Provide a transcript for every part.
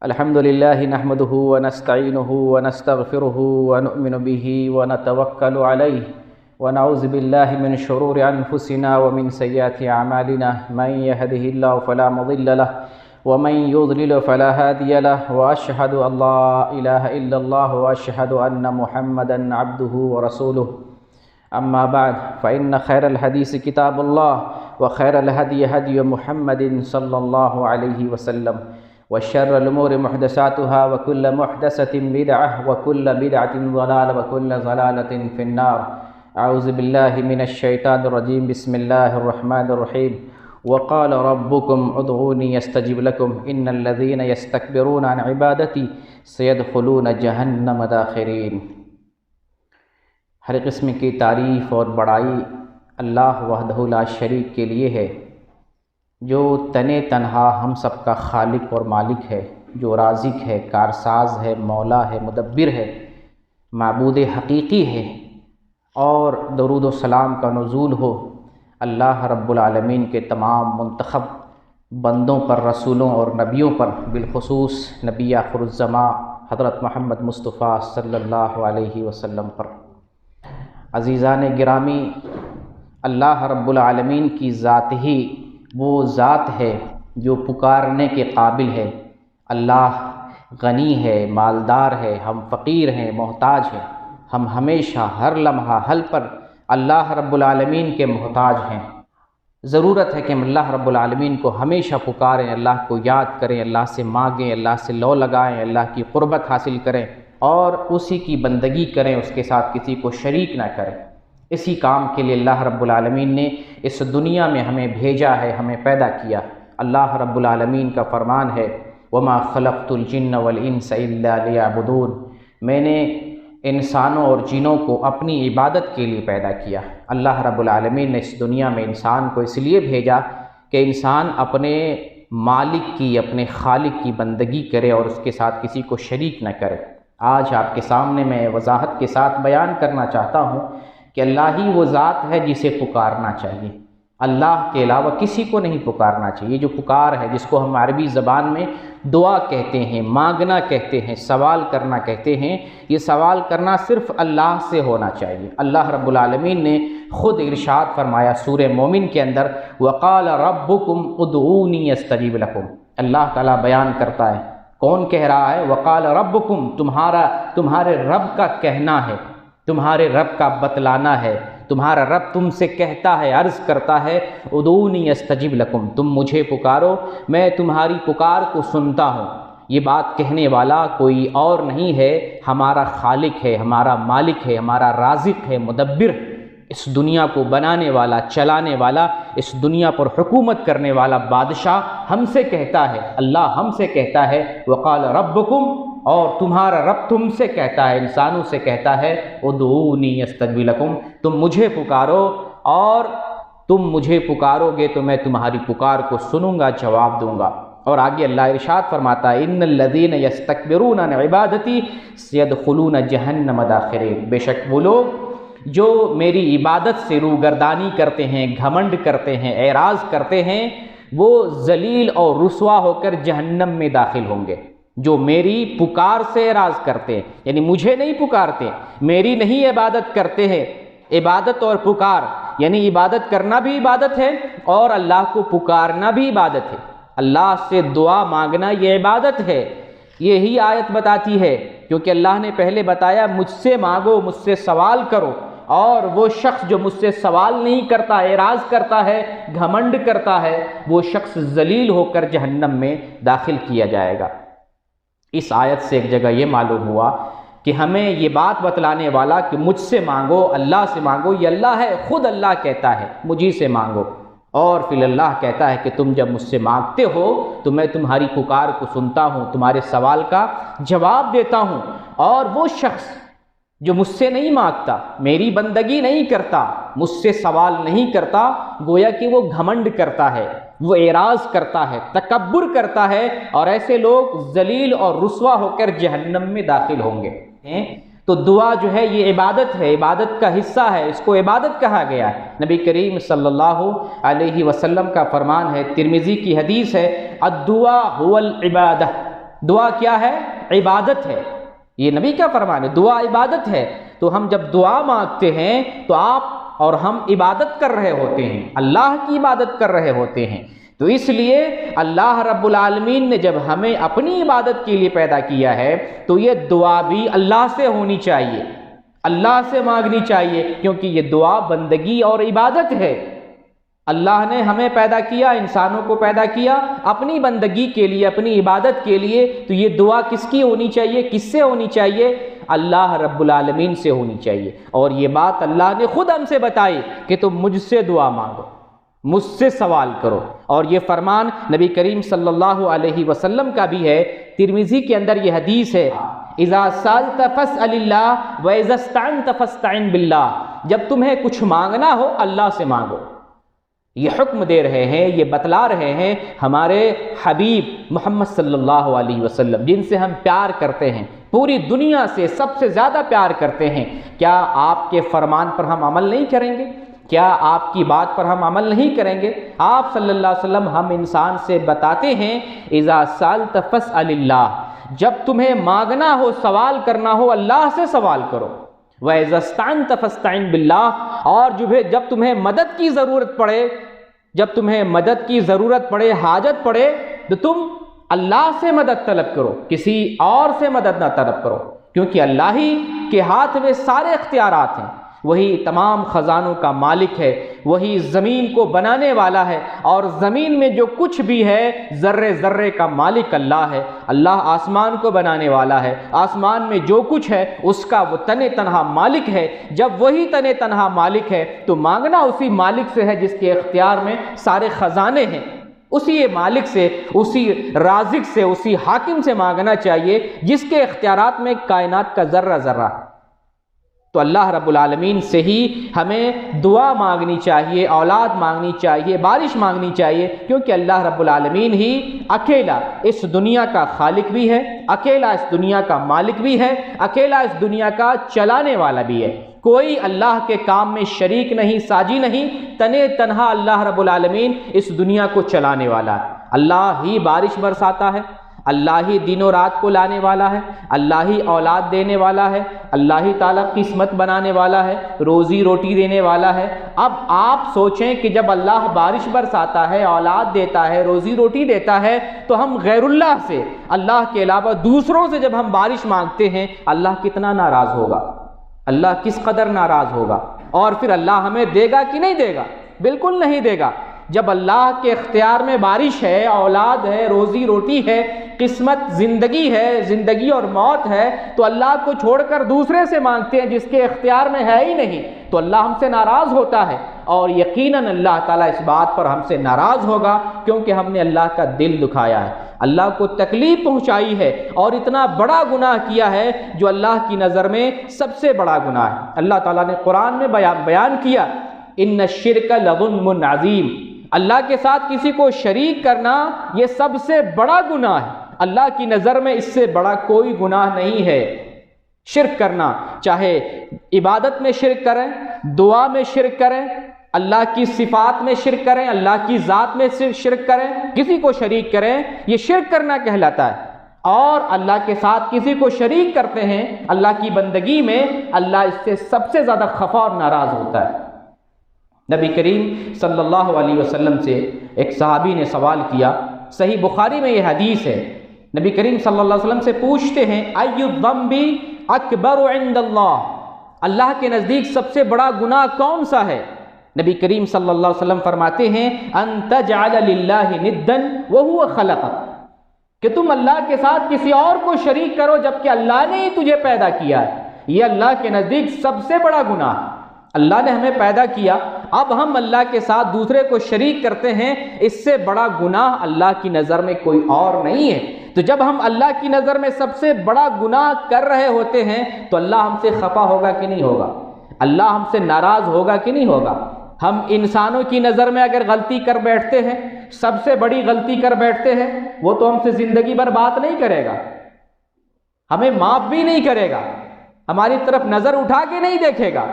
الحمد لله نحمده ونستعينه ونستغفره ونؤمن به ونتوكل عليه ونعوذ بالله من شرور أنفسنا ومن سيئات أعمالنا من يهده الله فلا مضل له ومن يضلل فلا هادي له وأشهد أن لا إله إلا الله وأشهد أن محمدا عبده ورسوله أما بعد فإن خير الحديث كتاب الله وخير الهدي هدي محمد صلى الله عليه وسلم وشر الأمور محدثاتها وكل محدثة بدعة وكل بدعة ضلالة وكل ضلالة في النار. أعوذ بالله من الشيطان الرجيم. بسم الله الرحمن الرحيم. وقال ربكم ادعوني استجب لكم إن الذين يستكبرون عن عبادتي سيدخلون جهنم داخرين. ہر قسم کی تعریف اور بڑائی اللہ وحدہ لا شریک کے لیے ہے، جو تنے تنہا ہم سب کا خالق اور مالک ہے، جو رازق ہے، کارساز ہے، مولا ہے، مدبر ہے، معبود حقیقی ہے. اور درود و سلام کا نزول ہو اللہ رب العالمین کے تمام منتخب بندوں پر، رسولوں اور نبیوں پر، بالخصوص نبی آخر الزماں حضرت محمد مصطفیٰ صلی اللہ علیہ وسلم پر. عزیزان گرامی، اللہ رب العالمین کی ذات ہی وہ ذات ہے جو پکارنے کے قابل ہے. اللہ غنی ہے، مالدار ہے، ہم فقیر ہیں، محتاج ہیں. ہم ہمیشہ ہر لمحہ حل پر اللہ رب العالمین کے محتاج ہیں. ضرورت ہے کہ ہم اللہ رب العالمین کو ہمیشہ پکاریں، اللہ کو یاد کریں، اللہ سے مانگیں، اللہ سے لو لگائیں، اللہ کی قربت حاصل کریں اور اسی کی بندگی کریں، اس کے ساتھ کسی کو شریک نہ کریں. اسی کام کے لیے اللہ رب العالمین نے اس دنیا میں ہمیں بھیجا ہے، ہمیں پیدا کیا. اللہ رب العالمین کا فرمان ہے وَمَا خَلَقْتُ الْجِنَّ وَالْإِنسَ إِلَّا لِيَعْبُدُونَ. میں نے انسانوں اور جنوں کو اپنی عبادت کے لیے پیدا کیا. اللہ رب العالمین نے اس دنیا میں انسان کو اس لیے بھیجا کہ انسان اپنے مالک کی، اپنے خالق کی بندگی کرے اور اس کے ساتھ کسی کو شریک نہ کرے. آج آپ کے سامنے میں وضاحت کے ساتھ بیان کرنا چاہتا ہوں کہ اللہ ہی وہ ذات ہے جسے پکارنا چاہیے. اللہ کے علاوہ کسی کو نہیں پکارنا چاہیے. جو پکار ہے، جس کو ہم عربی زبان میں دعا کہتے ہیں، مانگنا کہتے ہیں، سوال کرنا کہتے ہیں، یہ سوال کرنا صرف اللہ سے ہونا چاہیے. اللہ رب العالمین نے خود ارشاد فرمایا سورہ مومن کے اندر وَقَالَ رَبُّكُمْ ادْعُونِي اسْتَجِبْ لَكُمْ. اللہ تعالیٰ بیان کرتا ہے، کون کہہ رہا ہے؟ وَقَالَ رَبُّكُمْ، تمہارے رب کا کہنا ہے، تمہارے رب کا بتلانا ہے. تمہارا رب تم سے کہتا ہے، عرض کرتا ہے ادعونی استجب لکم، تم مجھے پکارو، میں تمہاری پکار کو سنتا ہوں. یہ بات کہنے والا کوئی اور نہیں ہے، ہمارا خالق ہے، ہمارا مالک ہے، ہمارا رازق ہے، مدبر. اس دنیا کو بنانے والا، چلانے والا، اس دنیا پر حکومت کرنے والا بادشاہ ہم سے کہتا ہے، اللہ ہم سے کہتا ہے وقال ربکم، اور تمہارا رب تم سے کہتا ہے، انسانوں سے کہتا ہے ادعونی استجب لکم، تم مجھے پکارو اور تم مجھے پکارو گے تو میں تمہاری پکار کو سنوں گا، جواب دوں گا. اور آگے اللہ ارشاد فرماتا ہے ان الذین یستکبرون عن عبادتی سیدخلون جہنم داخرین. بے شک وہ لوگ جو میری عبادت سے روگردانی کرتے ہیں، گھمنڈ کرتے ہیں، اعراض کرتے ہیں، وہ ذلیل اور رسوا ہو کر جہنم میں داخل ہوں گے. جو میری پکار سے اعراض کرتے ہیں، یعنی مجھے نہیں پکارتے، میری نہیں عبادت کرتے ہیں. عبادت اور پکار یعنی عبادت کرنا بھی عبادت ہے اور اللہ کو پکارنا بھی عبادت ہے. اللہ سے دعا مانگنا یہ عبادت ہے. یہی آیت بتاتی ہے، کیونکہ اللہ نے پہلے بتایا مجھ سے مانگو، مجھ سے سوال کرو، اور وہ شخص جو مجھ سے سوال نہیں کرتا، اعراض کرتا ہے، گھمنڈ کرتا ہے، وہ شخص ذلیل ہو کر جہنم میں داخل کیا جائے گا. اس آیت سے ایک جگہ یہ معلوم ہوا کہ ہمیں یہ بات بتلانے والا کہ مجھ سے مانگو، اللہ سے مانگو، یہ اللہ ہے. خود اللہ کہتا ہے مجھے سے مانگو، اور پھر اللہ کہتا ہے کہ تم جب مجھ سے مانگتے ہو تو میں تمہاری پکار کو سنتا ہوں، تمہارے سوال کا جواب دیتا ہوں. اور وہ شخص جو مجھ سے نہیں مانگتا، میری بندگی نہیں کرتا، مجھ سے سوال نہیں کرتا، گویا کہ وہ گھمنڈ کرتا ہے، وہ اعراض کرتا ہے، تکبر کرتا ہے، اور ایسے لوگ ذلیل اور رسوا ہو کر جہنم میں داخل ہوں گے. تو دعا جو ہے یہ عبادت ہے، عبادت کا حصہ ہے، اس کو عبادت کہا گیا ہے. نبی کریم صلی اللہ علیہ وسلم کا فرمان ہے، ترمذی کی حدیث ہے، الدعاء هو العبادہ، دعا کیا ہے؟ عبادت ہے. یہ نبی کا فرمان ہے، دعا عبادت ہے. تو ہم جب دعا مانگتے ہیں تو آپ اور ہم عبادت کر رہے ہوتے ہیں، اللہ کی عبادت کر رہے ہوتے ہیں. تو اس لیے اللہ رب العالمین نے جب ہمیں اپنی عبادت کے لیے پیدا کیا ہے تو یہ دعا بھی اللہ سے ہونی چاہیے، اللہ سے مانگنی چاہیے، کیونکہ یہ دعا بندگی اور عبادت ہے. اللہ نے ہمیں پیدا کیا، انسانوں کو پیدا کیا اپنی بندگی کے لیے، اپنی عبادت کے لیے. تو یہ دعا کس کی ہونی چاہیے، کس سے ہونی چاہیے؟ اللہ رب العالمین سے ہونی چاہیے. اور یہ بات اللہ نے خود ہم سے بتائی کہ تم مجھ سے دعا مانگو، مجھ سے سوال کرو. اور یہ فرمان نبی کریم صلی اللہ علیہ وسلم کا بھی ہے. ترمذی کے اندر یہ حدیث ہے، اذا سألت فاسأل اللہ واذا استعنت فاستعن باللہ. جب تمہیں کچھ مانگنا ہو اللہ سے مانگو. یہ حکم دے رہے ہیں، یہ بتلا رہے ہیں ہمارے حبیب محمد صلی اللہ علیہ وسلم، جن سے ہم پیار کرتے ہیں، پوری دنیا سے سب سے زیادہ پیار کرتے ہیں. کیا آپ کے فرمان پر ہم عمل نہیں کریں گے؟ کیا آپ کی بات پر ہم عمل نہیں کریں گے؟ آپ صلی اللہ علیہ وسلم ہم انسان سے بتاتے ہیں اذا سألت فاسأل اللہ، جب تمہیں مانگنا ہو، سوال کرنا ہو، اللہ سے سوال کرو. وَإِذَا اسْتَعَنْتَ فَاسْتَعِنْ بِاللَّهِ، اور جب تمہیں مدد کی ضرورت پڑے، جب تمہیں مدد کی ضرورت پڑے، حاجت پڑے، تو تم اللہ سے مدد طلب کرو، کسی اور سے مدد نہ طلب کرو، کیونکہ اللہ ہی کے ہاتھ میں سارے اختیارات ہیں. وہی تمام خزانوں کا مالک ہے، وہی زمین کو بنانے والا ہے، اور زمین میں جو کچھ بھی ہے ذرے ذرے کا مالک اللہ ہے. اللہ آسمان کو بنانے والا ہے، آسمان میں جو کچھ ہے اس کا وہ تن تنہا مالک ہے. جب وہی تن تنہا مالک ہے تو مانگنا اسی مالک سے ہے جس کے اختیار میں سارے خزانے ہیں. اسی مالک سے، اسی رازق سے، اسی حاکم سے مانگنا چاہیے جس کے اختیارات میں کائنات کا ذرہ ذرہ. تو اللہ رب العالمین سے ہی ہمیں دعا مانگنی چاہیے، اولاد مانگنی چاہیے، بارش مانگنی چاہیے، کیونکہ اللہ رب العالمین ہی اکیلا اس دنیا کا خالق بھی ہے، اکیلا اس دنیا کا مالک بھی ہے، اکیلا اس دنیا کا چلانے والا بھی ہے. کوئی اللہ کے کام میں شریک نہیں، ساجی نہیں، تنے تنہا اللہ رب العالمین اس دنیا کو چلانے والا ہے. اللہ ہی بارش برساتا ہے، اللہ ہی دن و رات کو لانے والا ہے، اللہ ہی اولاد دینے والا ہے، اللہ ہی تعالیٰ قسمت بنانے والا ہے، روزی روٹی دینے والا ہے. اب آپ سوچیں کہ جب اللہ بارش برساتا ہے، اولاد دیتا ہے، روزی روٹی دیتا ہے، تو ہم غیر اللہ سے، اللہ کے علاوہ دوسروں سے جب ہم بارش مانگتے ہیں، اللہ کتنا ناراض ہوگا، اللہ کس قدر ناراض ہوگا. اور پھر اللہ ہمیں دے گا کہ نہیں دے گا؟ بالکل نہیں دے گا. جب اللہ کے اختیار میں بارش ہے، اولاد ہے، روزی روٹی ہے، قسمت زندگی ہے، زندگی اور موت ہے، تو اللہ کو چھوڑ کر دوسرے سے مانگتے ہیں جس کے اختیار میں ہے ہی نہیں، تو اللہ ہم سے ناراض ہوتا ہے. اور یقیناً اللہ تعالیٰ اس بات پر ہم سے ناراض ہوگا کیونکہ ہم نے اللہ کا دل دکھایا ہے، اللہ کو تکلیف پہنچائی ہے، اور اتنا بڑا گناہ کیا ہے جو اللہ کی نظر میں سب سے بڑا گناہ ہے. اللہ تعالیٰ نے قرآن میں بیان کیا، ان الشرک لظلم عظیم، اللہ کے ساتھ کسی کو شریک کرنا یہ سب سے بڑا گناہ ہے. اللہ کی نظر میں اس سے بڑا کوئی گناہ نہیں ہے. شرک کرنا، چاہے عبادت میں شرک کریں، دعا میں شرک کریں، اللہ کی صفات میں شرک کریں، اللہ کی ذات میں شرک کریں، کسی کو شریک کریں، یہ شرک کرنا کہلاتا ہے. اور اللہ کے ساتھ کسی کو شریک کرتے ہیں اللہ کی بندگی میں، اللہ اس سے سب سے زیادہ خفا اور ناراض ہوتا ہے. نبی کریم صلی اللہ علیہ وسلم سے ایک صحابی نے سوال کیا، صحیح بخاری میں یہ حدیث ہے. نبی کریم صلی اللہ علیہ وسلم سے پوچھتے ہیں، ای الذنب اکبر عند اللہ، اللہ کے نزدیک سب سے بڑا گناہ کون سا ہے؟ نبی کریم صلی اللہ علیہ وسلم فرماتے ہیں، ان تجعل للہ ندا وہو خلقک، کہ تم اللہ کے ساتھ کسی اور کو شریک کرو جبکہ اللہ نے ہی تجھے پیدا کیا ہے. یہ اللہ کے نزدیک سب سے بڑا گناہ ہے. اللہ نے ہمیں پیدا کیا، اب ہم اللہ کے ساتھ دوسرے کو شریک کرتے ہیں، اس سے بڑا گناہ اللہ کی نظر میں کوئی اور نہیں ہے. تو جب ہم اللہ کی نظر میں سب سے بڑا گناہ کر رہے ہوتے ہیں تو اللہ ہم سے خفا ہوگا کہ نہیں ہوگا؟ اللہ ہم سے ناراض ہوگا کہ نہیں ہوگا؟ ہم انسانوں کی نظر میں اگر غلطی کر بیٹھتے ہیں، سب سے بڑی غلطی کر بیٹھتے ہیں، وہ تو ہم سے زندگی بھر بات نہیں کرے گا، ہمیں معاف بھی نہیں کرے گا، ہماری طرف نظر اٹھا کے نہیں دیکھے گا.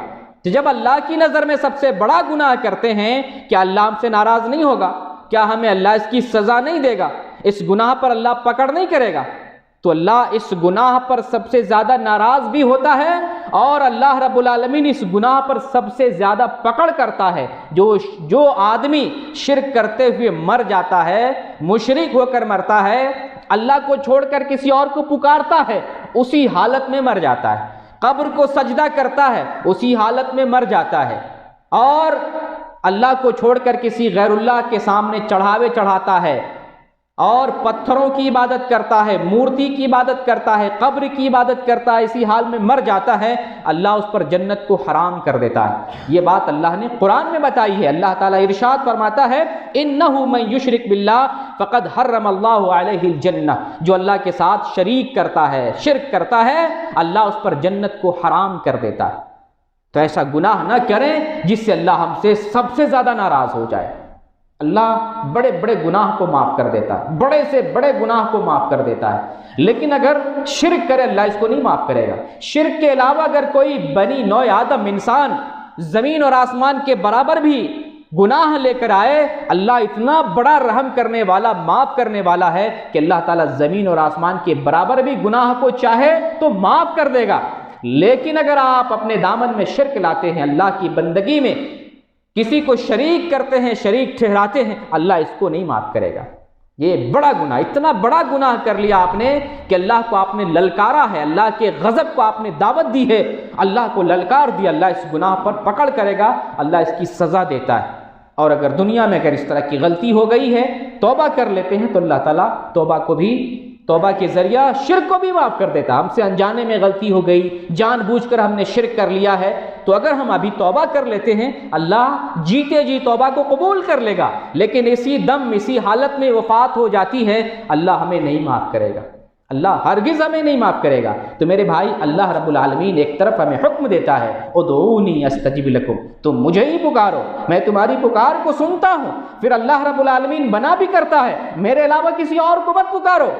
تو جب اللہ کی نظر میں سب سے بڑا گناہ کرتے ہیں، کیا اللہ ہم سے ناراض نہیں ہوگا؟ کیا ہمیں اللہ اس کی سزا نہیں دے گا؟ اس گناہ پر اللہ پکڑ نہیں کرے گا؟ تو اللہ اس گناہ پر سب سے زیادہ ناراض بھی ہوتا ہے، اور اللہ رب العالمین اس گناہ پر سب سے زیادہ پکڑ کرتا ہے۔ جو آدمی شرک کرتے ہوئے مر جاتا ہے، مشرک ہو کر مرتا ہے، اللہ کو چھوڑ کر کسی اور کو پکارتا ہے، اسی حالت میں مر جاتا ہے۔ قبر کو سجدہ کرتا ہے، اسی حالت میں مر جاتا ہے، اور اللہ کو چھوڑ کر کسی غیر اللہ کے سامنے چڑھاوے چڑھاتا ہے، اور پتھروں کی عبادت کرتا ہے، مورتی کی عبادت کرتا ہے، قبر کی عبادت کرتا ہے، اسی حال میں مر جاتا ہے، اللہ اس پر جنت کو حرام کر دیتا ہے۔ یہ بات اللہ نے قرآن میں بتائی ہے۔ اللہ تعالیٰ ارشاد فرماتا ہے اِنَّهُ مَن يُشْرِكْ بِاللَّهِ فَقَدْ حَرَّمَ اللَّهُ عَلَيْهِ الْجَنَّةَ، جو اللہ کے ساتھ شریک کرتا ہے، شرک کرتا ہے، اللہ اس پر جنت کو حرام کر دیتا ہے۔ تو ایسا گناہ نہ کریں جس سے اللہ ہم سے سب سے زیادہ ناراض ہو جائے۔ اللہ بڑے بڑے گناہ کو معاف کر دیتا ہے، بڑے سے بڑے گناہ کو معاف کر دیتا ہے، لیکن اگر شرک کرے اللہ اس کو نہیں معاف کرے گا۔ شرک کے علاوہ اگر کوئی بنی نوع آدم انسان زمین اور آسمان کے برابر بھی گناہ لے کر آئے، اللہ اتنا بڑا رحم کرنے والا، معاف کرنے والا ہے کہ اللہ تعالیٰ زمین اور آسمان کے برابر بھی گناہ کو چاہے تو معاف کر دے گا۔ لیکن اگر آپ اپنے دامن میں شرک لاتے ہیں، اللہ کی بندگی میں کسی کو شریک کرتے ہیں، شریک ٹھہراتے ہیں، اللہ اس کو نہیں معاف کرے گا۔ یہ بڑا گناہ، اتنا بڑا گناہ کر لیا آپ نے کہ اللہ کو آپ نے للکارا ہے، اللہ کے غضب کو آپ نے دعوت دی ہے، اللہ کو للکار دیا، اللہ اس گناہ پر پکڑ کرے گا، اللہ اس کی سزا دیتا ہے۔ اور اگر دنیا میں اگر اس طرح کی غلطی ہو گئی ہے، توبہ کر لیتے ہیں تو اللہ تعالیٰ توبہ کے ذریعہ شرک کو بھی معاف کر دیتا۔ ہم سے انجانے میں غلطی ہو گئی، جان بوجھ کر ہم نے شرک کر لیا ہے، تو اگر ہم ابھی توبہ کر لیتے ہیں، اللہ جیتے جی توبہ کو قبول کر لے گا، لیکن اسی دم اسی حالت میں وفات ہو جاتی ہے، اللہ ہمیں نہیں معاف کرے گا، اللہ ہرگز ہمیں نہیں معاف کرے گا۔ تو میرے بھائی، اللہ رب العالمین ایک طرف ہمیں حکم دیتا ہے ادعونی استجب لکم، تم مجھے ہی پکارو، میں تمہاری پکار کو سنتا ہوں۔ پھر اللہ رب العالمین منع بھی کرتا ہے میرے علاوہ کسی اور کو مت پکارو،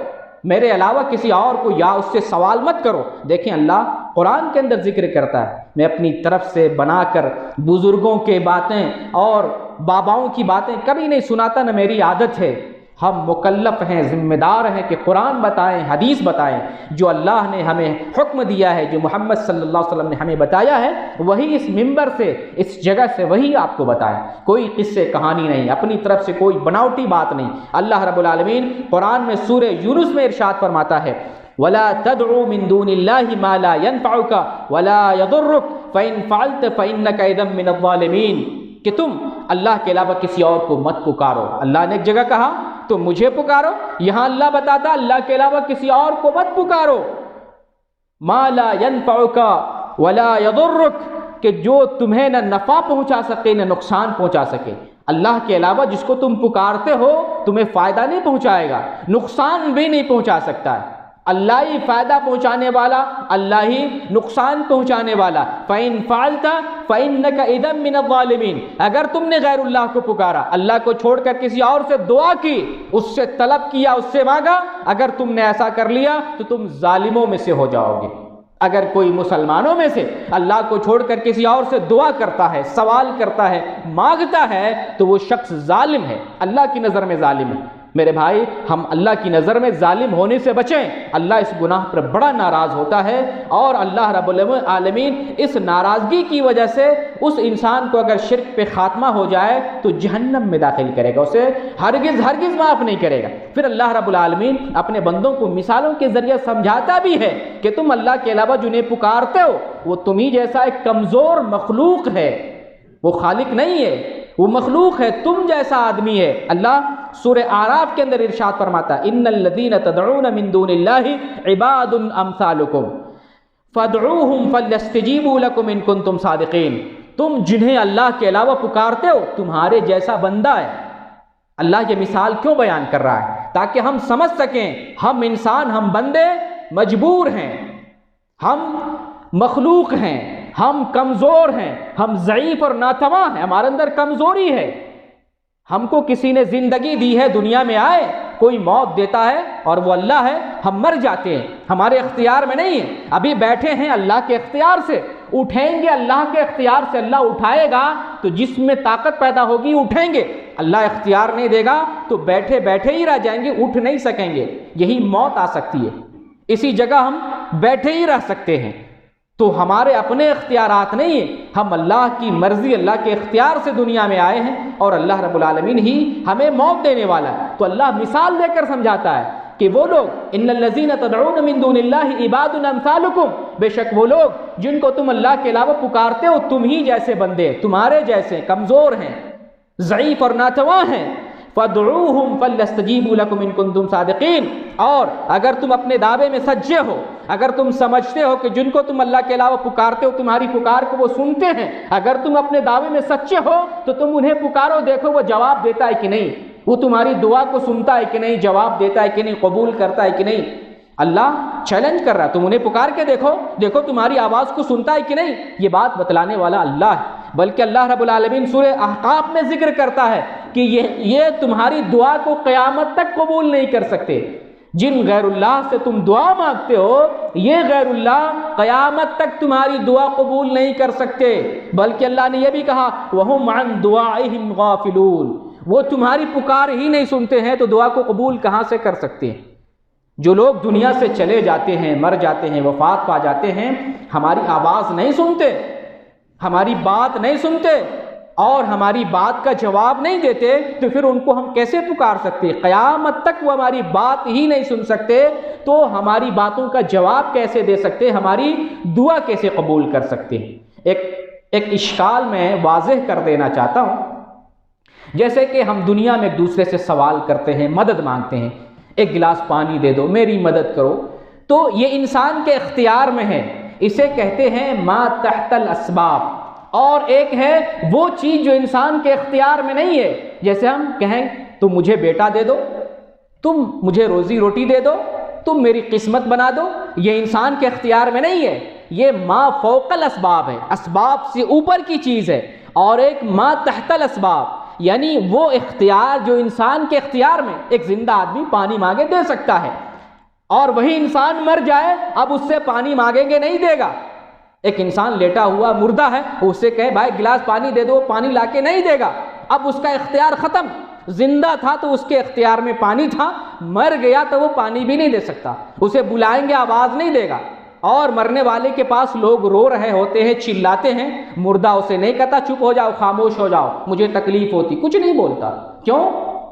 میرے علاوہ کسی اور کو یا اس سے سوال مت کرو۔ دیکھیں اللہ قرآن کے اندر ذکر کرتا ہے، میں اپنی طرف سے بنا کر بزرگوں کے باتیں اور باباؤں کی باتیں کبھی نہیں سناتا، نہ میری عادت ہے۔ ہم مکلف ہیں، ذمہ دار ہیں کہ قرآن بتائیں، حدیث بتائیں، جو اللہ نے ہمیں حکم دیا ہے، جو محمد صلی اللہ علیہ وسلم نے ہمیں بتایا ہے، وہی اس منبر سے، اس جگہ سے وہی آپ کو بتائیں۔ کوئی قصے کہانی نہیں، اپنی طرف سے کوئی بناوٹی بات نہیں۔ اللہ رب العالمین قرآن میں سورہ یونس میں ارشاد فرماتا ہے وَلَا تَدْعُوا مِن دُونِ اللَّهِ مَا لَا يَنفَعُكَ وَلَا يَضُرُّكَ فَإِن فَعَلْتَ فَإِنَّكَ إِذًا مِّنَ الظَّالِمِينَ، کہ تم اللہ کے علاوہ کسی اور کو مت پکارو۔ اللہ نے ایک جگہ کہا تو مجھے پکارو، یہاں اللہ بتاتا اللہ کے علاوہ کسی اور کو مت پکارو۔ ما لا ينفعک ولا يضرک، کہ جو تمہیں نہ نفع پہنچا سکے نہ نقصان پہنچا سکے۔ اللہ کے علاوہ جس کو تم پکارتے ہو تمہیں فائدہ نہیں پہنچائے گا، نقصان بھی نہیں پہنچا سکتا ہے۔ اللہ ہی فائدہ پہنچانے والا، اللہ ہی نقصان پہنچانے والا۔ فَإِن فَعَلْتَ فَإِنَّكَ إِذًا مِّنَ الظَّالِمِينَ، اگر تم نے غیر اللہ کو پکارا، اللہ کو چھوڑ کر کسی اور سے دعا کی، اس سے طلب کیا، اس سے مانگا، اگر تم نے ایسا کر لیا تو تم ظالموں میں سے ہو جاؤ گے۔ اگر کوئی مسلمانوں میں سے اللہ کو چھوڑ کر کسی اور سے دعا کرتا ہے، سوال کرتا ہے، مانگتا ہے، تو وہ شخص ظالم ہے، اللہ کی نظر میں ظالم ہے۔ میرے بھائی، ہم اللہ کی نظر میں ظالم ہونے سے بچیں۔ اللہ اس گناہ پر بڑا ناراض ہوتا ہے، اور اللہ رب العالمین اس ناراضگی کی وجہ سے اس انسان کو اگر شرک پہ خاتمہ ہو جائے تو جہنم میں داخل کرے گا، اسے ہرگز معاف نہیں کرے گا۔ پھر اللہ رب العالمین اپنے بندوں کو مثالوں کے ذریعے سمجھاتا بھی ہے کہ تم اللہ کے علاوہ جنہیں پکارتے ہو وہ تمہیں جیسا ایک کمزور مخلوق ہے، وہ خالق نہیں ہے، وہ مخلوق ہے، تم جیسا آدمی ہے۔ اللہ سورہ اعراف کے اندر ارشاد فرماتا ہے ان الذین تدعون من دون اللہ عباد امثالکم فادعوہم فلیستجیبوا لکم ان کنتم صادقین، تم جنہیں اللہ کے علاوہ پکارتے ہو تمہارے جیسا بندہ ہے۔ اللہ یہ مثال کیوں بیان کر رہا ہے؟ تاکہ ہم سمجھ سکیں ہم انسان، ہم بندے مجبور ہیں، ہم مخلوق ہیں، ہم کمزور ہیں، ہم ضعیف اور ناتواں ہیں، ہمارے اندر کمزوری ہے۔ ہم کو کسی نے زندگی دی ہے، دنیا میں آئے، کوئی موت دیتا ہے اور وہ اللہ ہے، ہم مر جاتے ہیں، ہمارے اختیار میں نہیں ہے۔ ابھی بیٹھے ہیں اللہ کے اختیار سے، اٹھیں گے اللہ کے اختیار سے، اللہ اٹھائے گا تو جسم میں طاقت پیدا ہوگی، اٹھیں گے۔ اللہ اختیار نہیں دے گا تو بیٹھے بیٹھے ہی رہ جائیں گے، اٹھ نہیں سکیں گے۔ یہی موت آ سکتی ہے، اسی جگہ ہم بیٹھے ہی رہ سکتے ہیں، تو ہمارے اپنے اختیارات نہیں ہیں، ہم اللہ کی مرضی، اللہ کے اختیار سے دنیا میں آئے ہیں، اور اللہ رب العالمین ہی ہمیں موت دینے والا ہے۔ تو اللہ مثال دے کر سمجھاتا ہے کہ وہ لوگ ان الذین تدعون من دون اللہ عباد امثالکم، بے شک وہ لوگ جن کو تم اللہ کے علاوہ پکارتے ہو تم ہی جیسے بندے، تمہارے جیسے کمزور ہیں، ضعیف اور ناتواں ہیں۔ فادعوہم فلیستجیبوا لکم ان کنتم صادقین، اور اگر تم اپنے دعوے میں سچے ہو، اگر تم سمجھتے ہو کہ جن کو تم اللہ کے علاوہ پکارتے ہو تمہاری پکار کو وہ سنتے ہیں، اگر تم اپنے دعوے میں سچے ہو تو تم انہیں پکارو، دیکھو وہ جواب دیتا ہے کہ نہیں، وہ تمہاری دعا کو سنتا ہے کہ نہیں، جواب دیتا ہے کہ نہیں، قبول کرتا ہے کہ نہیں۔ اللہ چیلنج کر رہا ہے، تم انہیں پکار کے دیکھو تمہاری آواز کو سنتا ہے کہ نہیں۔ یہ بات بتلانے والا اللہ ہے، بلکہ اللہ رب العالمین سورہ احقاف میں ذکر کرتا ہے کہ یہ تمہاری دعا کو قیامت تک قبول نہیں کر سکتے۔ جن غیر اللہ سے تم دعا مانگتے ہو، یہ غیر اللہ قیامت تک تمہاری دعا قبول نہیں کر سکتے، بلکہ اللہ نے یہ بھی کہا وَهُمْ عَنْ دُعَائِهِمْ غَافِلُونَ، وہ تمہاری پکار ہی نہیں سنتے ہیں تو دعا کو قبول کہاں سے کر سکتے ہیں۔ جو لوگ دنیا سے چلے جاتے ہیں، مر جاتے ہیں، وفات پا جاتے ہیں، ہماری آواز نہیں سنتے، ہماری بات نہیں سنتے اور ہماری بات کا جواب نہیں دیتے، تو پھر ان کو ہم کیسے پکار سکتے؟ قیامت تک وہ ہماری بات ہی نہیں سن سکتے تو ہماری باتوں کا جواب کیسے دے سکتے، ہماری دعا کیسے قبول کر سکتے؟ ایک اشکال میں واضح کر دینا چاہتا ہوں۔ جیسے کہ ہم دنیا میں ایک دوسرے سے سوال کرتے ہیں، مدد مانگتے ہیں، ایک گلاس پانی دے دو، میری مدد کرو، تو یہ انسان کے اختیار میں ہے، اسے کہتے ہیں ما تحت الاسباب۔ اور ایک ہے وہ چیز جو انسان کے اختیار میں نہیں ہے، جیسے ہم کہیں تم مجھے بیٹا دے دو، تم مجھے روزی روٹی دے دو، تم میری قسمت بنا دو، یہ انسان کے اختیار میں نہیں ہے، یہ ما فوق الاسباب ہے، اسباب سے اوپر کی چیز ہے۔ اور ایک ما تحت الاسباب، یعنی وہ اختیار جو انسان کے اختیار میں، ایک زندہ آدمی پانی مانگے دے سکتا ہے، اور وہی انسان مر جائے اب اس سے پانی مانگیں گے نہیں دے گا۔ ایک انسان لیٹا ہوا مردہ ہے، اس سے کہے بھائی گلاس پانی دے دو، پانی لا کے نہیں دے گا، اب اس کا اختیار ختم۔ زندہ تھا تو اس کے اختیار میں پانی تھا، مر گیا تو وہ پانی بھی نہیں دے سکتا، اسے بلائیں گے آواز نہیں دے گا۔ اور مرنے والے کے پاس لوگ رو رہے ہوتے ہیں، چلاتے ہیں، مردہ اسے نہیں کہتا چپ ہو جاؤ، خاموش ہو جاؤ، مجھے تکلیف ہوتی، کچھ نہیں بولتا۔ کیوں؟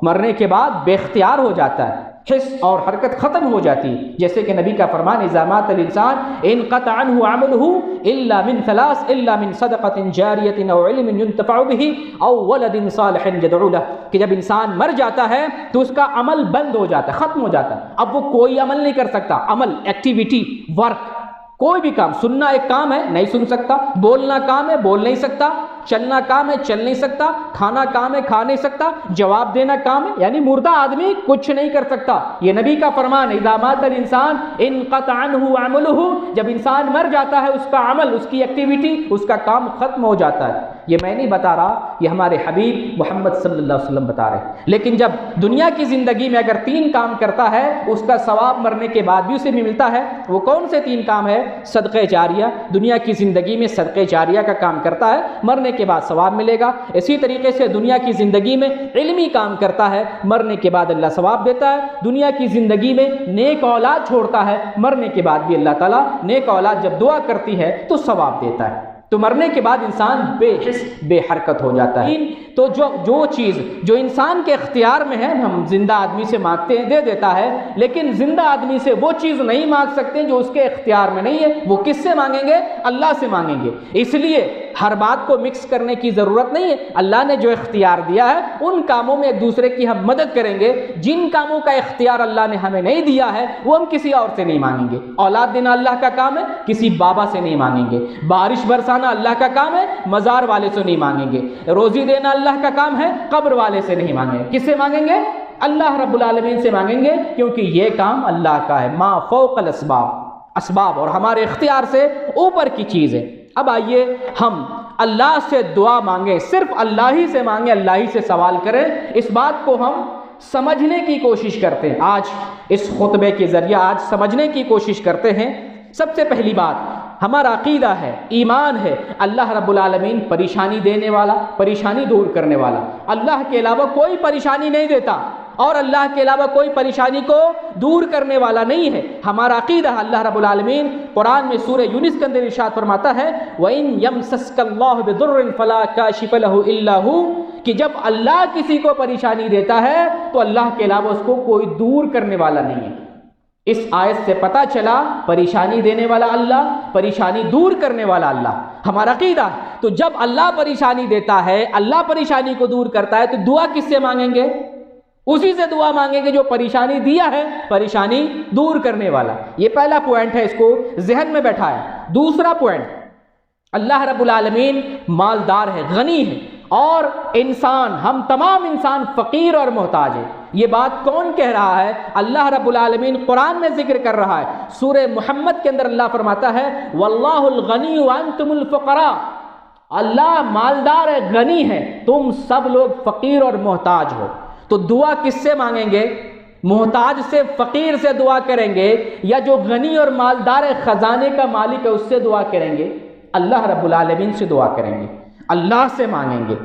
مرنے کے بعد بے اختیار ہو جاتا ہے، حس اور حرکت ختم ہو جاتی، جیسے کہ نبی کا فرمان اذا مات الانسان انقطع عنه عمله الا من ثلاث الا من صدقة جاریة او علم ينتفع به او ولد صالح يدعو له، کہ جب انسان مر جاتا ہے تو اس کا عمل بند ہو جاتا ہے، ختم ہو جاتا ہے، اب وہ کوئی عمل نہیں کر سکتا، عمل، ایکٹیویٹی، ورک، کوئی بھی کام، سننا ایک کام ہے نہیں سن سکتا، بولنا کام ہے بول نہیں سکتا، چلنا کام ہے چل نہیں سکتا، کھانا کام ہے کھا نہیں سکتا، جواب دینا کام ہے، یعنی مردہ آدمی کچھ نہیں کر سکتا۔ یہ نبی کا فرمان ہے اذا مات الانسان انقطع عنه عمله، جب انسان مر جاتا ہے اس کا عمل، اس کی ایکٹیویٹی، اس کا کام ختم ہو جاتا ہے۔ یہ میں نہیں بتا رہا، یہ ہمارے حبیب محمد صلی اللہ علیہ وسلم بتا رہے ہیں۔ لیکن جب دنیا کی زندگی میں اگر 3 کام کرتا ہے اس کا ثواب مرنے کے بعد بھی اسے ملتا ہے۔ وہ کون سے 3 کام ہے؟ صدقہ جاریہ، دنیا کی زندگی میں صدقہ جاریہ کا کام کرتا ہے، مرنے کے بعد ثواب ملے گا۔ اسی طریقے سے دنیا کی زندگی میں علمی کام کرتا ہے، مرنے کے بعد اللہ ثواب دیتا ہے۔ دنیا کی زندگی میں نیک اولاد چھوڑتا ہے، مرنے کے بعد بھی اللہ تعالیٰ نیک اولاد جب دعا کرتی ہے تو ثواب دیتا ہے۔ تو مرنے کے بعد انسان بے حس بے حرکت ہو جاتا ہے۔ تو جو چیز جو انسان کے اختیار میں ہے ہم زندہ آدمی سے مانگتے ہیں، دے دیتا ہے، لیکن زندہ آدمی سے وہ چیز نہیں مانگ سکتے جو اس کے اختیار میں نہیں ہے۔ وہ کس سے مانگیں گے؟ اللہ سے مانگیں گے۔ اس لیے ہر بات کو مکس کرنے کی ضرورت نہیں ہے، اللہ نے جو اختیار دیا ہے ان کاموں میں ایک دوسرے کی ہم مدد کریں گے۔ جن کاموں کا اختیار اللہ نے ہمیں نہیں دیا ہے وہ ہم کسی اور سے نہیں مانگیں گے۔ اولاد دینا اللہ کا کام ہے، کسی بابا سے نہیں مانگیں گے۔ بارش برسانا اللہ کا کام ہے، مزار والے سے نہیں مانگیں گے۔ روزی دینا اللہ کا کام ہے، قبر والے سے نہیں مانگیں گے۔ کس سے مانگیں گے؟ اللہ رب العالمین سے مانگیں گے، کیونکہ یہ کام اللہ کا ہے، ما فوق الاسباب، اسباب اور ہمارے اختیار سے اوپر کی چیز ہے۔ اب آئیے ہم اللہ سے دعا مانگیں، صرف اللہ ہی سے مانگیں، اللہ ہی سے سوال کریں۔ اس بات کو ہم سمجھنے کی کوشش کرتے ہیں، آج اس خطبے کے ذریعے آج سمجھنے کی کوشش کرتے ہیں۔ سب سے پہلی بات ہمارا عقیدہ ہے، ایمان ہے، اللہ رب العالمین پریشانی دینے والا، پریشانی دور کرنے والا، اللہ کے علاوہ کوئی پریشانی نہیں دیتا۔ اور اللہ کے علاوہ کوئی پریشانی کو دور کرنے والا نہیں ہے۔ ہمارا عقیدہ اللہ رب العالمین قرآن میں سورہ یونس کے اندر ارشاد فرماتا ہے وَإِن يَمْسَسْكَ اللَّهُ بِضُرٍّ فَلَا كَاشِفَ لَهُ إِلَّا هُوَ، کہ جب اللہ کسی کو پریشانی دیتا ہے تو اللہ کے علاوہ اس کو کوئی دور کرنے والا نہیں ہے۔ اس آیت سے پتہ چلا پریشانی دینے والا اللہ، پریشانی دور کرنے والا اللہ، ہمارا عقیدہ۔ تو جب اللہ پریشانی دیتا ہے، اللہ پریشانی کو دور کرتا ہے، تو دعا کس سے مانگیں گے؟ اسی سے دعا مانگیں گے جو پریشانی دیا ہے، پریشانی دور کرنے والا۔ یہ پہلا پوائنٹ ہے، اس کو ذہن میں بیٹھائیں۔ دوسرا پوائنٹ، اللہ رب العالمین مالدار ہے، غنی ہے، اور انسان، ہم تمام انسان فقیر اور محتاج ہے۔ یہ بات کون کہہ رہا ہے؟ اللہ رب العالمین قرآن میں ذکر کر رہا ہے۔ سورہ محمد کے اندر اللہ فرماتا ہے واللہ الغنی وانتم الفقراء، اللہ مالدار ہے، غنی ہے، تم سب لوگ فقیر اور محتاج ہو۔ تو دعا کس سے مانگیں گے؟ محتاج سے، فقیر سے دعا کریں گے، یا جو غنی اور مالدار ہے، خزانے کا مالک ہے، اس سے دعا کریں گے؟ اللہ رب العالمین سے دعا کریں گے، اللہ سے مانگیں گے،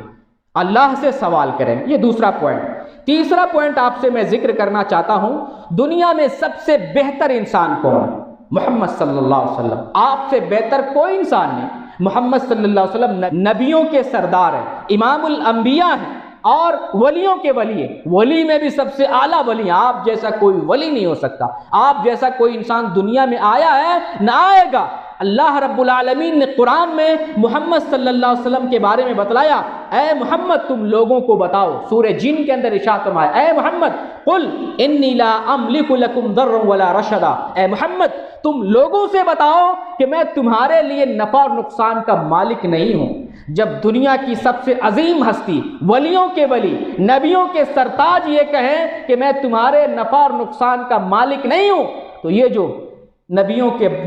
اللہ سے سوال کریں گے۔ یہ دوسرا پوائنٹ۔ تیسرا پوائنٹ آپ سے میں ذکر کرنا چاہتا ہوں، دنیا میں سب سے بہتر انسان کون ہے؟ محمد صلی اللہ علیہ وسلم۔ آپ سے بہتر کوئی انسان نہیں۔ محمد صلی اللہ علیہ وسلم نبیوں کے سردار ہیں، امام الانبیاء ہیں، اور ولیوں کے ولی ہیں۔ ولی میں بھی سب سے اعلیٰ ولی ہیں۔ آپ جیسا کوئی ولی نہیں ہو سکتا، آپ جیسا کوئی انسان دنیا میں آیا ہے نہ آئے گا۔ اللہ رب العالمین نے قرآن میں محمد صلی اللہ علیہ وسلم کے بارے میں بتلایا، اے محمد تم لوگوں کو بتاؤ۔ سورہ جن کے اندر ارشاد فرمایا اے محمد قل انی لا املک لکم ضرا ولا رشدا، اے محمد تم لوگوں سے بتاؤ کہ میں تمہارے لیے نفع اور نقصان کا مالک نہیں ہوں۔ جب دنیا کی سب سے عظیم ہستی، ولیوں کے ولی، نبیوں کے سرتاج یہ کہیں کہ میں تمہارے نفع اور نقصان کا مالک نہیں ہوں، تو یہ جو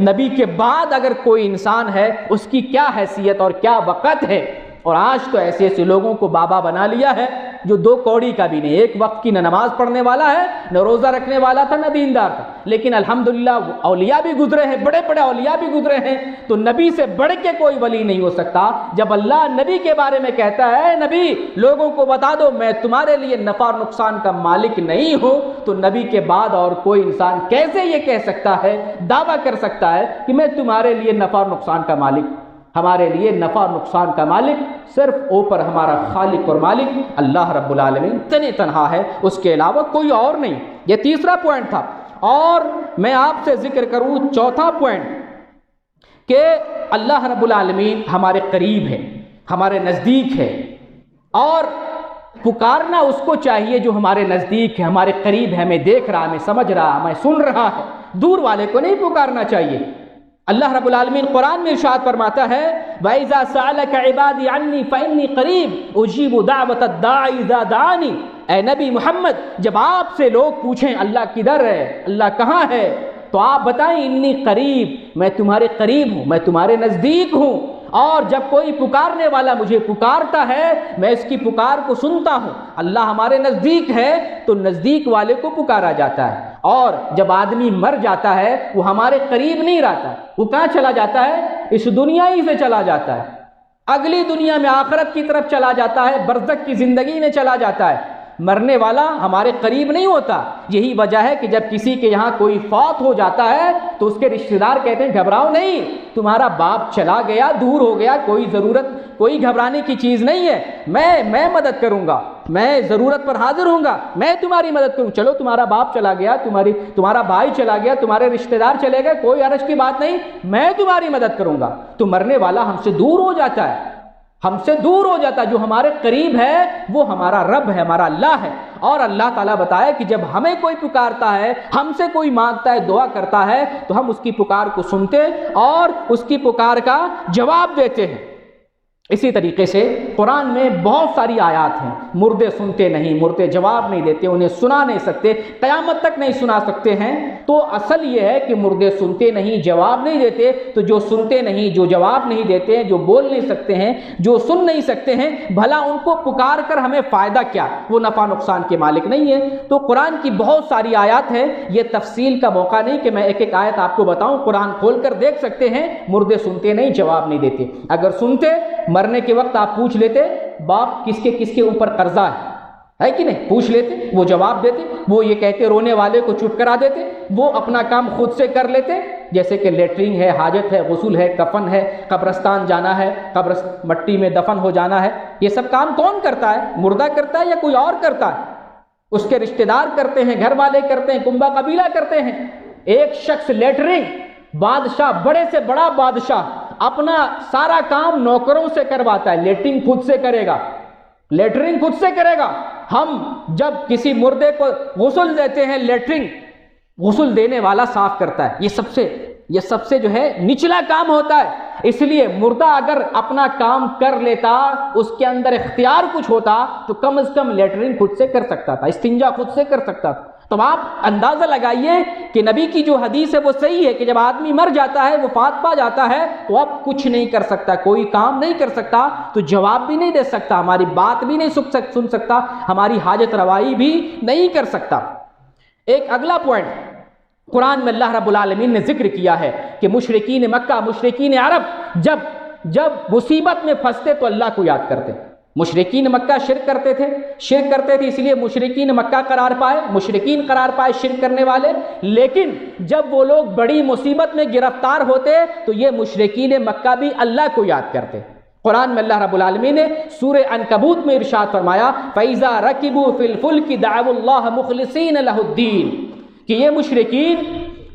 نبی کے بعد اگر کوئی انسان ہے اس کی کیا حیثیت اور کیا وقت ہے۔ اور آج تو ایسے ایسے لوگوں کو بابا بنا لیا ہے جو دو کوڑی کا بھی نہیں، ایک وقت کی نہ نماز پڑھنے والا ہے، نہ روزہ رکھنے والا تھا، نہ دیندار تھا، لیکن الحمدللہ اولیاء بھی گزرے ہیں، بڑے بڑے اولیاء بھی گزرے ہیں۔ تو نبی سے بڑھ کے کوئی ولی نہیں ہو سکتا۔ جب اللہ نبی کے بارے میں کہتا ہے نبی لوگوں کو بتا دو میں تمہارے لیے نفع اور نقصان کا مالک نہیں ہوں، تو نبی کے بعد اور کوئی انسان کیسے یہ کہہ سکتا ہے، دعویٰ کر سکتا ہے کہ میں تمہارے لیے نفع اور نقصان کا مالک؟ ہمارے لیے نفع اور نقصان کا مالک صرف اوپر ہمارا خالق اور مالک اللہ رب العالمین تنہا ہے، اس کے علاوہ کوئی اور نہیں۔ یہ تیسرا پوائنٹ تھا۔ اور میں آپ سے ذکر کروں چوتھا پوائنٹ کہ اللہ رب العالمین ہمارے قریب ہے، ہمارے نزدیک ہے، اور پکارنا اس کو چاہیے جو ہمارے نزدیک ہے، ہمارے قریب ہے، ہمیں دیکھ رہا، ہمیں سمجھ رہا، ہمیں سن رہا ہے۔ دور والے کو نہیں پکارنا چاہیے۔ اللہ رب العالمین قرآن میں ارشاد فرماتا ہے وَإِذَا سَأَلَكَ عِبَادِي عَنِّي فَإِنِّي قَرِيبٌ أُجِيبُ دَعْوَةَ الدَّاعِ إِذَا دَعَانِ، اے نبی محمد جب آپ سے لوگ پوچھیں اللہ کدھر ہے، اللہ کہاں ہے، تو آپ بتائیں انی قریب، میں تمہارے قریب ہوں، میں تمہارے نزدیک ہوں، اور جب کوئی پکارنے والا مجھے پکارتا ہے میں اس کی پکار کو سنتا ہوں۔ اللہ ہمارے نزدیک ہے تو نزدیک والے کو پکارا جاتا ہے، اور جب آدمی مر جاتا ہے وہ ہمارے قریب نہیں رہتا، وہ کہاں چلا جاتا ہے؟ اس دنیا ہی سے چلا جاتا ہے، اگلی دنیا میں آخرت کی طرف چلا جاتا ہے، برزخ کی زندگی میں چلا جاتا ہے۔ مرنے والا ہمارے قریب نہیں ہوتا۔ یہی وجہ ہے کہ جب کسی کے یہاں کوئی فوت ہو جاتا ہے تو اس کے رشتہ دار کہتے ہیں گھبراؤ نہیں، تمہارا باپ چلا گیا، دور ہو گیا، کوئی ضرورت، کوئی گھبرانے کی چیز نہیں ہے، میں مدد کروں گا، میں ضرورت پر حاضر ہوں گا، میں تمہاری مدد کروں۔ چلو تمہارا باپ چلا گیا، تمہارا بھائی چلا گیا، تمہارے رشتہ دار چلے گئے، کوئی حرج کی بات نہیں، میں تمہاری مدد کروں گا۔ تو مرنے والا ہم سے دور ہو جاتا ہے، ہم سے دور ہو جاتا ہے۔ جو ہمارے قریب ہے وہ ہمارا رب ہے، ہمارا اللہ ہے۔ اور اللہ تعالیٰ بتایا کہ جب ہمیں کوئی پکارتا ہے، ہم سے کوئی مانگتا ہے، دعا کرتا ہے، تو ہم اس کی پکار کو سنتے اور اس کی پکار کا جواب دیتے ہیں۔ اسی طریقے سے قرآن میں بہت ساری آیات ہیں، مردے سنتے نہیں، مردے جواب نہیں دیتے، انہیں سنا نہیں سکتے، قیامت تک نہیں سنا سکتے ہیں۔ تو اصل یہ ہے کہ مردے سنتے نہیں، جواب نہیں دیتے، تو جو سنتے نہیں، جو جواب نہیں دیتے ہیں، جو بول نہیں سکتے ہیں، جو سن نہیں سکتے ہیں، بھلا ان کو پکار کر ہمیں فائدہ کیا؟ وہ نفع نقصان کے مالک نہیں ہے۔ تو قرآن کی بہت ساری آیات ہیں، یہ تفصیل کا موقع نہیں کہ میں ایک ایک آیت آپ کو بتاؤں، قرآن کھول کر دیکھ سکتے ہیں۔ مردے سنتے نہیں، جواب نہیں دیتے۔ اگر سنتے، مرنے کے وقت آپ پوچھ لیتے باپ کس کے اوپر قرضہ ہے، ہے کہ نہیں؟ پوچھ لیتے، وہ جواب دیتے، وہ یہ کہتے رونے والے کو چپ کرا دیتے، وہ اپنا کام خود سے کر لیتے، جیسے کہ لیٹرنگ ہے، حاجت ہے، غسل ہے، کفن ہے، قبرستان جانا ہے، مٹی میں دفن ہو جانا ہے۔ یہ سب کام کون کرتا ہے؟ مردہ کرتا ہے یا کوئی اور کرتا ہے؟ اس کے رشتہ دار کرتے ہیں، گھر والے کرتے ہیں، کنبہ قبیلہ کرتے ہیں۔ ایک شخص لیٹرنگ، بادشاہ، بڑے سے بڑا بادشاہ اپنا سارا کام نوکروں سے کرواتا ہے، لیٹرنگ خود سے کرے گا، لیٹرنگ خود سے کرے گا۔ ہم جب کسی مردے کو غسل دیتے ہیں، لیٹرنگ غسل دینے والا صاف کرتا ہے۔ یہ سب سے جو ہے نچلا کام ہوتا ہے۔ اس لیے مردہ اگر اپنا کام کر لیتا، اس کے اندر اختیار کچھ ہوتا، تو کم از کم لیٹرنگ خود سے کر سکتا تھا، استنجا خود سے کر سکتا تھا۔ تو آپ اندازہ لگائیے کہ نبی کی جو حدیث ہے وہ صحیح ہے کہ جب آدمی مر جاتا ہے، وفات پا جاتا ہے، تو اب کچھ نہیں کر سکتا، کوئی کام نہیں کر سکتا، تو جواب بھی نہیں دے سکتا، ہماری بات بھی نہیں سن سکتا، ہماری حاجت روائی بھی نہیں کر سکتا۔ ایک اگلا پوائنٹ قرآن میں اللہ رب العالمین نے ذکر کیا ہے کہ مشرکین مکہ، مشرکین عرب جب مصیبت میں پھنستے تو اللہ کو یاد کرتے۔ مشرکین مکہ شرک کرتے تھے اس لیے مشرکین مکہ قرار پائے، مشرکین قرار پائے شرک کرنے والے۔ لیکن جب وہ لوگ بڑی مصیبت میں گرفتار ہوتے تو یہ مشرکین مکہ بھی اللہ کو یاد کرتے۔ قرآن میں اللہ رب العالمین نے سورہ عنکبوت میں ارشاد فرمایا فَإِذَا رَكِبُوا فِي الْفُلْكِ دَعَوُا اللَّهَ مُخْلِصِينَ لَهُ الدِّينَ، کہ یہ مشرکین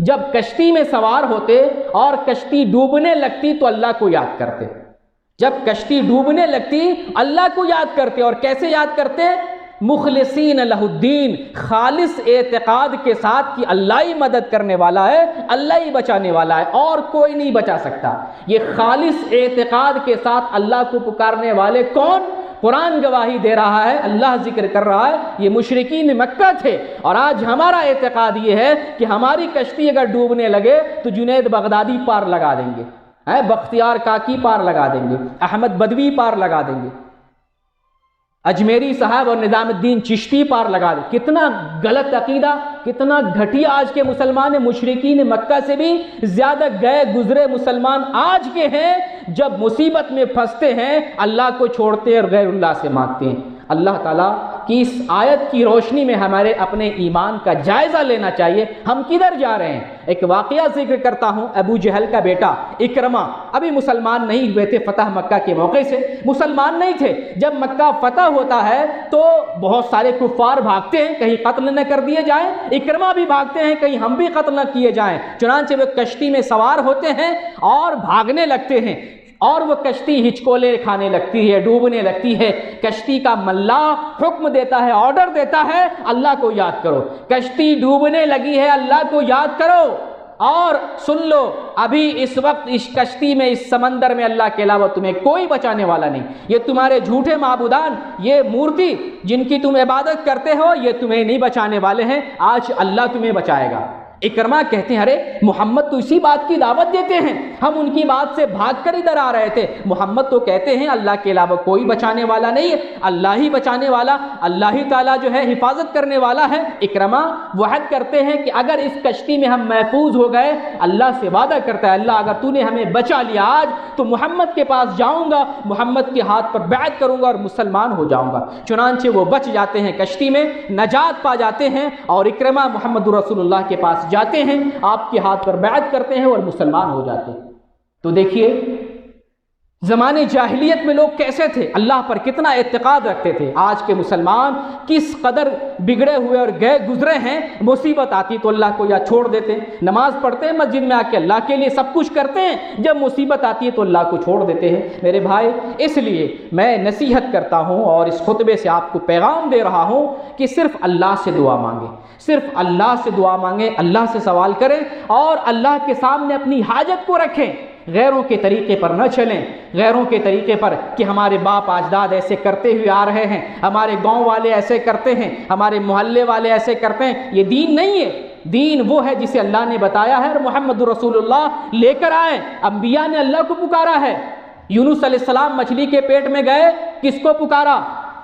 جب کشتی میں سوار ہوتے اور کشتی ڈوبنے لگتی تو اللہ کو یاد کرتے۔ جب کشتی ڈوبنے لگتی اللہ کو یاد کرتے، اور کیسے یاد کرتے؟ مخلصین لہ الدین، خالص اعتقاد کے ساتھ کہ اللہ ہی مدد کرنے والا ہے، اللہ ہی بچانے والا ہے، اور کوئی نہیں بچا سکتا۔ یہ خالص اعتقاد کے ساتھ اللہ کو پکارنے والے کون؟ قرآن گواہی دے رہا ہے، اللہ ذکر کر رہا ہے، یہ مشرکین مکہ تھے۔ اور آج ہمارا اعتقاد یہ ہے کہ ہماری کشتی اگر ڈوبنے لگے تو جنید بغدادی پار لگا دیں گے، بختیار کاکی پار لگا دیں گے، احمد بدوی پار لگا دیں گے، اجمیری صاحب اور نظام الدین چشتی پار لگا دیں۔ کتنا غلط عقیدہ، کتنا گھٹیا آج کے مسلمان ہیں۔ مشرکین مکہ سے بھی زیادہ گئے گزرے مسلمان آج کے ہیں، جب مصیبت میں پھنستے ہیں اللہ کو چھوڑتے اور غیر اللہ سے مانگتے ہیں۔ اللہ تعالیٰ کی اس آیت کی روشنی میں ہمارے اپنے ایمان کا جائزہ لینا چاہیے، ہم کدھر جا رہے ہیں۔ ایک واقعہ ذکر کرتا ہوں، ابو جہل کا بیٹا اکرمہ ابھی مسلمان نہیں ہوئے تھے، فتح مکہ کے موقع سے مسلمان نہیں تھے۔ جب مکہ فتح ہوتا ہے تو بہت سارے کفار بھاگتے ہیں، کہیں قتل نہ کر دیے جائیں، اکرمہ بھی بھاگتے ہیں کہیں ہم بھی قتل نہ کیے جائیں۔ چنانچہ وہ کشتی میں سوار ہوتے ہیں اور بھاگنے لگتے ہیں، اور وہ کشتی ہچکولے کھانے لگتی ہے، ڈوبنے لگتی ہے۔ کشتی کا ملاح حکم دیتا ہے، آرڈر دیتا ہے اللہ کو یاد کرو، کشتی ڈوبنے لگی ہے، اللہ کو یاد کرو۔ اور سن لو، ابھی اس وقت اس کشتی میں، اس سمندر میں اللہ کے علاوہ تمہیں کوئی بچانے والا نہیں۔ یہ تمہارے جھوٹے معبودان، یہ مورتی جن کی تم عبادت کرتے ہو، یہ تمہیں نہیں بچانے والے ہیں، آج اللہ تمہیں بچائے گا۔ اکرمہ کہتے ہیں ارے محمد تو اسی بات کی دعوت دیتے ہیں، ہم ان کی بات سے بھاگ کر ادھر آ رہے تھے، محمد تو کہتے ہیں اللہ کے علاوہ کوئی بچانے والا نہیں ہے، اللہ ہی بچانے والا، اللہ ہی تعالیٰ جو ہے حفاظت کرنے والا ہے۔ اکرمہ وعد کرتے ہیں کہ اگر اس کشتی میں ہم محفوظ ہو گئے، اللہ سے وعدہ کرتا ہے اللہ اگر تو نے ہمیں بچا لیا آج تو محمد کے پاس جاؤں گا، محمد کے ہاتھ پر بیعت کروں گا اور مسلمان ہو جاؤں گا۔ چنانچہ وہ بچ جاتے ہیں، کشتی میں نجات پا جاتے ہیں، اور اکرمہ محمد رسول اللہ کے پاس جاتے ہیں، آپ کے ہاتھ پر بیعت کرتے ہیں اور مسلمان ہو جاتے ہیں۔ تو دیکھیے زمانے جاہلیت میں لوگ کیسے تھے، اللہ پر کتنا اعتقاد رکھتے تھے۔ آج کے مسلمان کس قدر بگڑے ہوئے اور گئے گزرے ہیں، مصیبت آتی تو اللہ کو یا چھوڑ دیتے ہیں، نماز پڑھتے ہیں مسجد میں آ کے اللہ کے لیے سب کچھ کرتے ہیں، جب مصیبت آتی ہے تو اللہ کو چھوڑ دیتے ہیں۔ میرے بھائی، اس لیے میں نصیحت کرتا ہوں اور اس خطبے سے آپ کو پیغام دے رہا ہوں کہ صرف اللہ سے دعا مانگیں، صرف اللہ سے دعا مانگیں، اللہ سے سوال کریں اور اللہ کے سامنے اپنی حاجت کو رکھیں۔ غیروں کے طریقے پر نہ چلیں، غیروں کے طریقے پر کہ ہمارے باپ اجداد ایسے کرتے ہوئے آ رہے ہیں، ہمارے گاؤں والے ایسے کرتے ہیں، ہمارے محلے والے ایسے کرتے ہیں، یہ دین نہیں ہے۔ دین وہ ہے جسے اللہ نے بتایا ہے اور محمد رسول اللہ لے کر آئے۔ انبیاء نے اللہ کو پکارا ہے، یونس علیہ السلام مچھلی کے پیٹ میں گئے، کس کو پکارا؟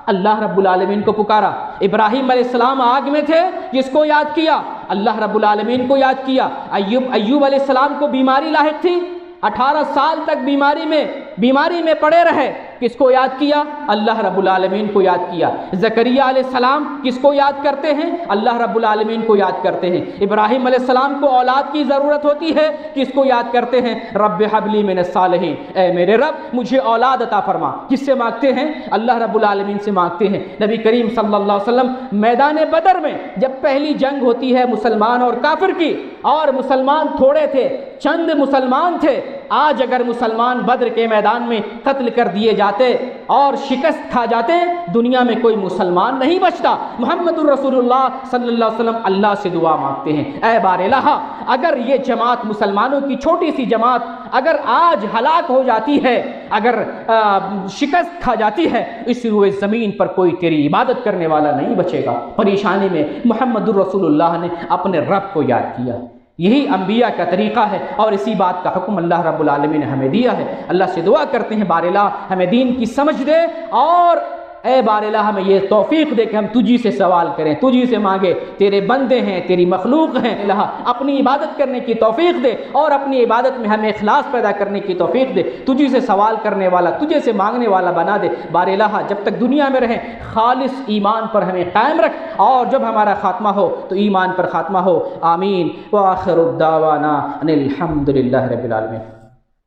اللہ رب العالمین کو پکارا۔ ابراہیم علیہ السلام آگ میں تھے، جس کو یاد کیا؟ اللہ رب العالمین کو یاد کیا۔ ایوب علیہ السلام کو بیماری لاحق تھی، 18 سال تک بیماری میں پڑے رہے، کس کو یاد کیا؟ اللہ رب العالمین کو یاد کیا۔ زکریہ علیہ السلام کس کو یاد کرتے ہیں؟ اللہ رب العالمین کو یاد کرتے ہیں۔ ابراہیم علیہ السلام کو اولاد کی ضرورت ہوتی ہے، کس کو یاد کرتے ہیں؟ رب ھب لی من الصالحین، اے میرے رب مجھے اولاد عطا فرما۔ کس سے مانگتے ہیں؟ اللہ رب العالمین سے مانگتے ہیں۔ نبی کریم صلی اللہ علیہ وسلم میدان بدر میں جب پہلی جنگ ہوتی ہے مسلمان اور کافر کی، اور مسلمان تھوڑے تھے، چند مسلمان تھے، آج اگر مسلمان بدر کے میدان میں قتل کر دیے جاتے اور شکست کھا جاتے، دنیا میں کوئی مسلمان نہیں بچتا۔ محمد الرسول اللہ صلی اللہ علیہ وسلم اللہ سے دعا مانگتے ہیں، اے بار الہ، اگر یہ جماعت مسلمانوں کی چھوٹی سی جماعت اگر آج ہلاک ہو جاتی ہے، اگر شکست کھا جاتی ہے، اس روئے زمین پر کوئی تیری عبادت کرنے والا نہیں بچے گا۔ پریشانی میں محمد الرسول اللہ نے اپنے رب کو یاد کیا۔ یہی انبیاء کا طریقہ ہے، اور اسی بات کا حکم اللہ رب العالمین نے ہمیں دیا ہے۔ اللہ سے دعا کرتے ہیں بار الہ ہمیں دین کی سمجھ دے، اور اے بار الہ ہمیں یہ توفیق دے کہ ہم تجھی سے سوال کریں، تجھی سے مانگے، تیرے بندے ہیں، تیری مخلوق ہیں۔ الہ اپنی عبادت کرنے کی توفیق دے، اور اپنی عبادت میں ہمیں اخلاص پیدا کرنے کی توفیق دے، تجھی سے سوال کرنے والا، تجھے سے مانگنے والا بنا دے۔ بار الہ جب تک دنیا میں رہیں خالص ایمان پر ہمیں قائم رکھ، اور جب ہمارا خاتمہ ہو تو ایمان پر خاتمہ ہو۔ آمین۔ وآخر الدعوانا ان الحمد للہ رب العالمین۔